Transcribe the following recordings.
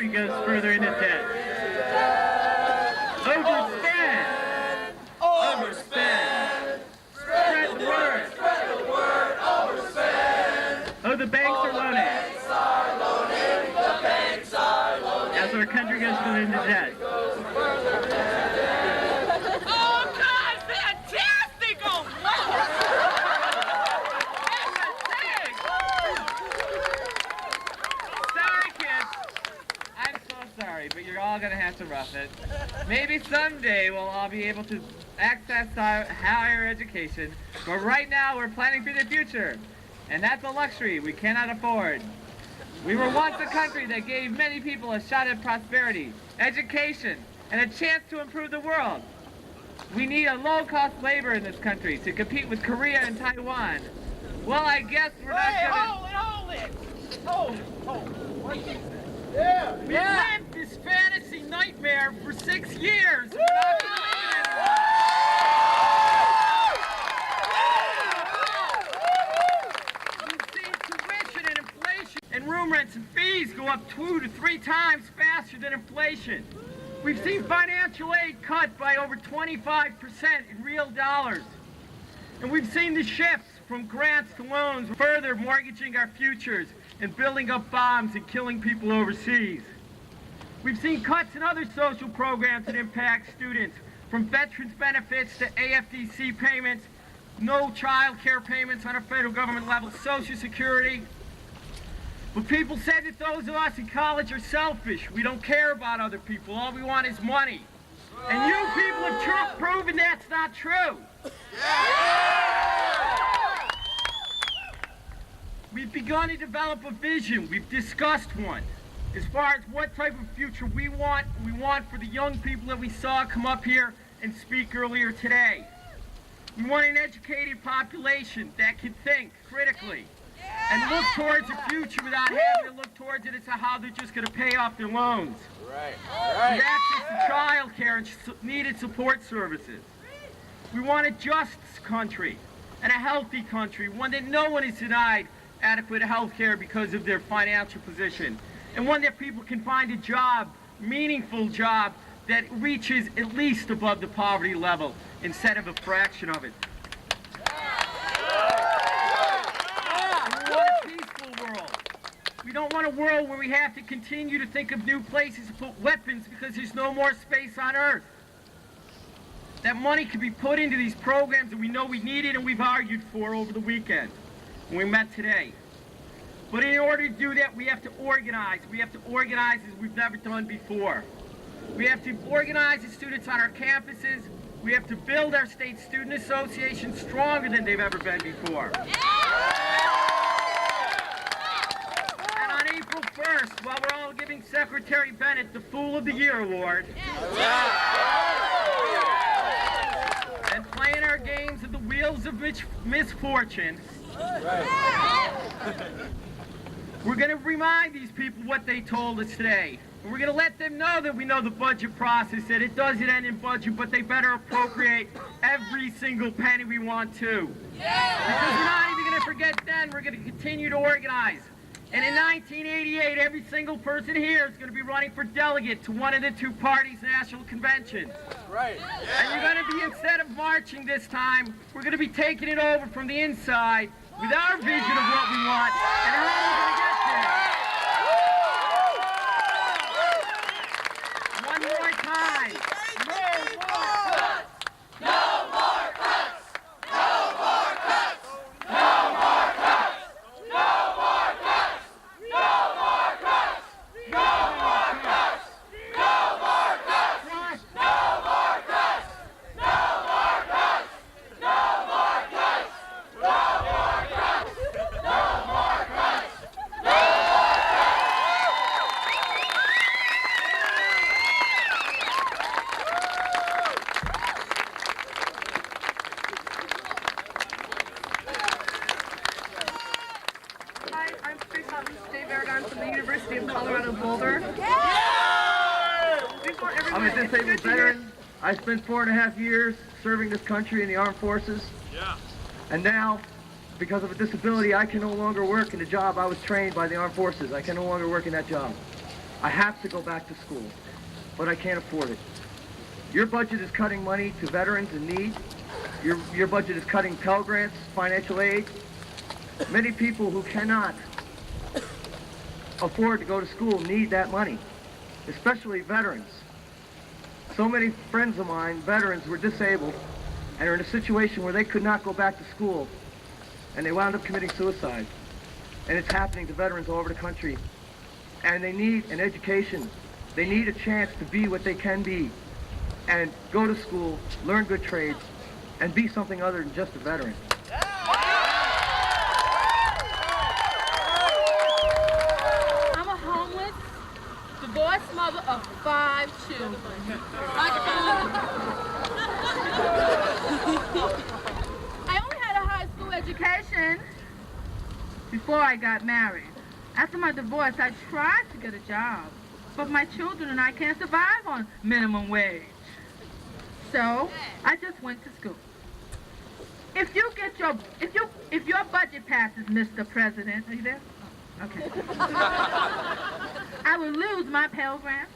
country goes further into debt. Overspend! Overspend! Spread the word! Overspend! Oh, the banks are loaning! As our country goes further into debt. Oh, God, fantastic! Oh, Sorry, kids. I'm so sorry, but you're all gonna have to rough it. Maybe someday we'll all be able to access higher education, but right now we're planning for the future, and that's a luxury we cannot afford. We were once a country that gave many people a shot at prosperity, education, and a chance to improve the world. We need a low-cost labor in this country to compete with Korea and Taiwan. Well, I guess we're not gonna... Hold it! What did you say? Yeah! We lived this fantasy nightmare for 6 years! We're not gonna leave it anymore. And room rents and fees go up 2 to 3 times faster than inflation. We've seen financial aid cut by over 25% in real dollars. And we've seen the shifts from grants to loans, further mortgaging our futures and building up bombs and killing people overseas. We've seen cuts in other social programs that impact students, from veterans benefits to AFDC payments, no child care payments on a federal government level, Social Security. But people say that those of us in college are selfish. We don't care about other people. All we want is money. And you people have proven that's not true. We've begun to develop a vision. We've discussed one. As far as what type of future we want for the young people that we saw come up here and speak earlier today. We want an educated population that can think critically and look towards the future without having to look towards it as to how they're just going to pay off their loans. Right. With access to child care and needed support services. We want a just country and a healthy country, one that no one is denied adequate health care because of their financial position, and one that people can find a job, meaningful job, that reaches at least above the poverty level instead of a fraction of it. We don't want a world where we have to continue to think of new places to put weapons because there's no more space on Earth. That money could be put into these programs that we know we needed and we've argued for over the weekend when we met today. But in order to do that, we have to organize. We have to organize as we've never done before. We have to organize the students on our campuses. We have to build our state student association stronger than they've ever been before. April 1st, while we're all giving Secretary Bennett the Fool of the Year award, and playing our games of the Wheels of Misfortune, we're going to remind these people what they told us today. And we're going to let them know that we know the budget process, that it doesn't end in budget, but they better appropriate every single penny we want to. Because we're not even going to forget then, we're going to continue to organize. And in 1988, every single person here is going to be running for delegate to one of the two parties' national conventions. Right. And you're going to be, instead of marching this time, we're going to be taking it over from the inside with our vision of what we want and how we're going to get there. One more time. No more cuts! No more cuts! No more cuts! No more cuts! No more cuts! No more cuts! No more cuts! No more cuts! No more cuts! No more cuts! No more cuts! No more cuts! No more cuts! Hi, I'm Dave Aragon from the University of Colorado Boulder. I'm a disabled veteran. I spent 4.5 years serving this country in the armed forces. And now, because of a disability, I can no longer work in the job I was trained by the armed forces. I can no longer work in that job. I have to go back to school, but I can't afford it. Your budget is cutting money to veterans in need. Your budget is cutting Pell Grants, financial aid. Many people who cannot afford to go to school need that money, especially veterans. So many friends of mine, veterans, were disabled and are in a situation where they could not go back to school, and they wound up committing suicide. And it's happening to veterans all over the country. And they need an education. They need a chance to be what they can be and go to school, learn good trades, and be something other than just a veteran. I'm a homeless, divorced mother of 5 children. I only had a high school education before I got married. After my divorce, I tried to get a job, but my children and I can't survive on minimum wage. So I just went to school. If your budget passes, Mr. President, are you there? Okay. I will lose my Pell Grant.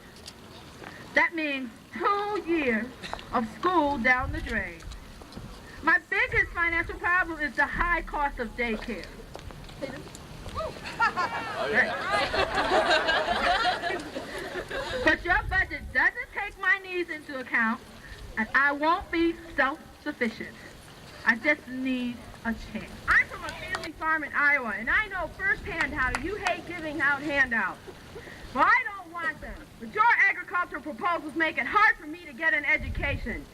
That means 2 years of school down the drain. My biggest financial problem is the high cost of daycare. But your budget doesn't take my needs into account, and I won't be self-sufficient. I just need a chance. I'm from a family farm in Iowa, and I know firsthand how you hate giving out handouts. Well, I don't want them, but your agricultural proposals make it hard for me to get an education.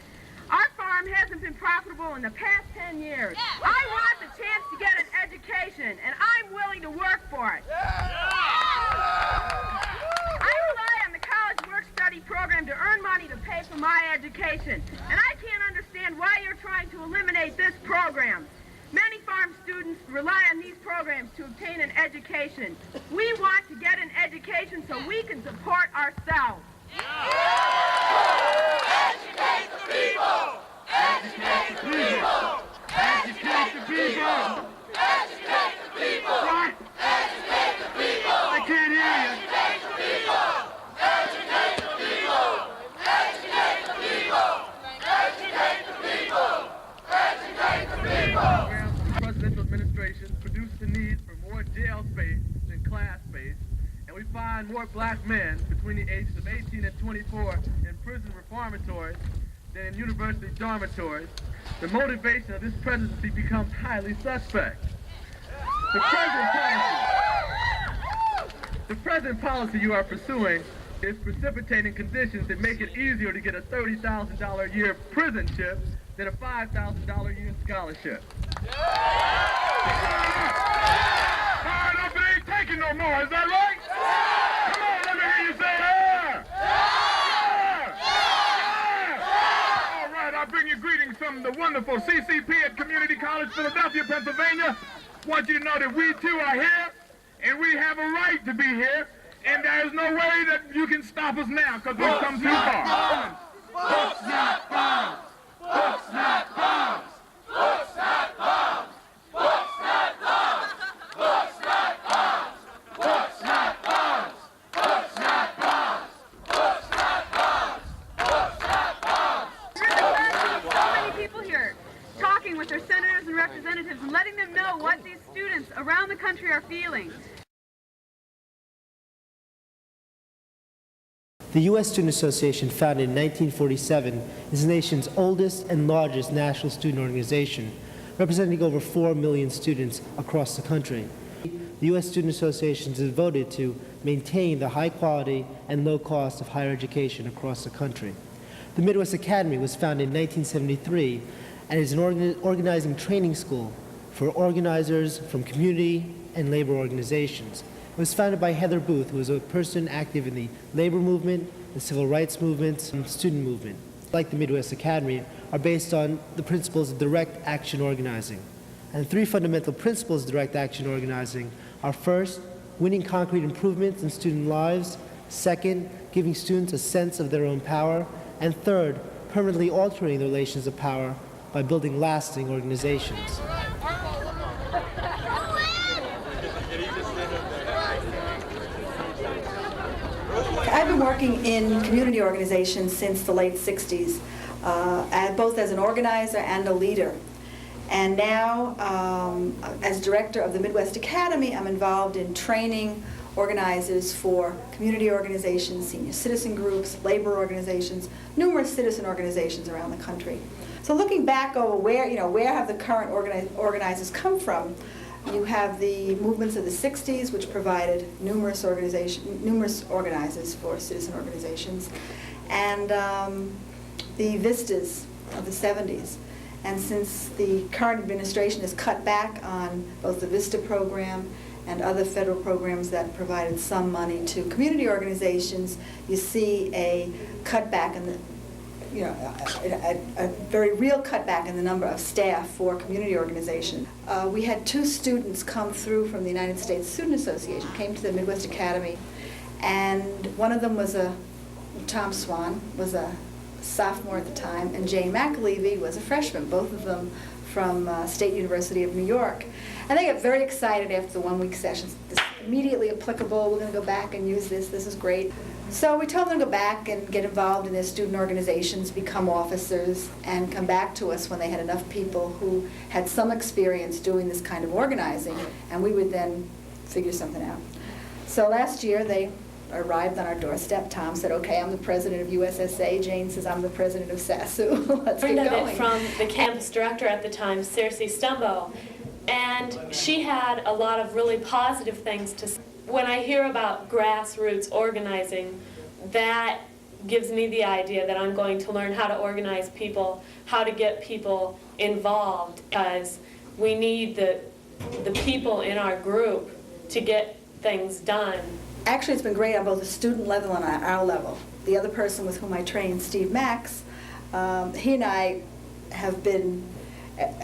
Our farm hasn't been profitable in the past 10 years. I want the chance to get an education, and I'm willing to work for it. I rely on the college work-study program to earn money to pay for my education, and I can't understand why you're trying to eliminate this program. Many farm students rely on these programs to obtain an education. We want to get an education so we can support ourselves. Educate the people! Educate the people! Educate the people! Educate the people! What? Educate the people! I can't hear you. Educate the people! Educate the people! Educate the people! Educate the people! Educate the people! The presidential administration produced the need for more jail space than class space, and we find more black men between the ages of 18 and 24 in prison reformatories than in university dormitories. The motivation of this presidency becomes highly suspect. The present policy you are pursuing is precipitating conditions that make it easier to get a $30,000 a year prison ship than a $5,000 a year scholarship. Fired up, it ain't taking no more, is that right? Come on, let me hear you say All right, I bring you greetings from the wonderful CCP at Community College, Philadelphia, Pennsylvania. Want you to know that we too are here, and we have a right to be here, and there is no way that you can stop us now, because we've come too far. Books, not bombs! Books, not bombs! Books, not bombs! Books, not bombs! Books, not bombs! Books, not bombs! Books, not bombs! Books, not bombs! Books, not bombs! So many people here talking with their senators and representatives and letting them know what these students around the country are feeling. The U.S. Student Association, founded in 1947, is the nation's oldest and largest national student organization, representing over 4 million students across the country. The U.S. Student Association is devoted to maintain the high quality and low cost of higher education across the country. The Midwest Academy was founded in 1973 and is an organizing training school for organizers from community and labor organizations. It was founded by Heather Booth, who was a person active in the labor movement, the civil rights movement, and student movement. Like the Midwest Academy, are based on the principles of direct action organizing. And the 3 fundamental principles of direct action organizing are: first, winning concrete improvements in student lives; second, giving students a sense of their own power; and third, permanently altering the relations of power by building lasting organizations. been working in community organizations since the late 60s, both as an organizer and a leader. And now, as director of the Midwest Academy, I'm involved in training organizers for community organizations, senior citizen groups, labor organizations, numerous citizen organizations around the country. So looking back over where have the current organizers come from, you have the movements of the 60s, which provided numerous organizers for citizen organizations, and the vistas of the 70s. And since the current administration has cut back on both the VISTA program and other federal programs that provided some money to community organizations, you see a cutback in the, a very real cutback in the number of staff for community organizations. We had 2 students come through from the United States Student Association, came to the Midwest Academy, and one of them was Tom Swan, was a sophomore at the time, and Jane McAlevey was a freshman, both of them from State University of New York. And they got very excited after the 1-week sessions. This is immediately applicable, we're going to go back and use this is great. So we told them to go back and get involved in their student organizations, become officers, and come back to us when they had enough people who had some experience doing this kind of organizing, and we would then figure something out. So last year they arrived on our doorstep. Tom said, okay, I'm the president of USSA. Jane says, I'm the president of SASU. Let's get going. It from the campus director at the time, Circe Stumbo, and she had a lot of really positive things to say. When I hear about grassroots organizing, that gives me the idea that I'm going to learn how to organize people, how to get people involved, because we need the people in our group to get things done. Actually, it's been great on both the student level and on our level. The other person with whom I trained, Steve Max, he and I have been,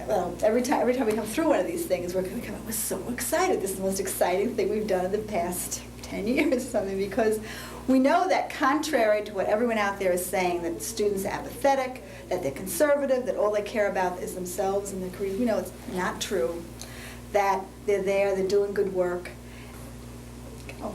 well, every time we come through one of these things, we're going to come out, we're so excited. This is the most exciting thing we've done in the past 10 years or something, because we know that contrary to what everyone out there is saying, that students are apathetic, that they're conservative, that all they care about is themselves and their career, we know it's not true, that they're there, they're doing good work. Oh.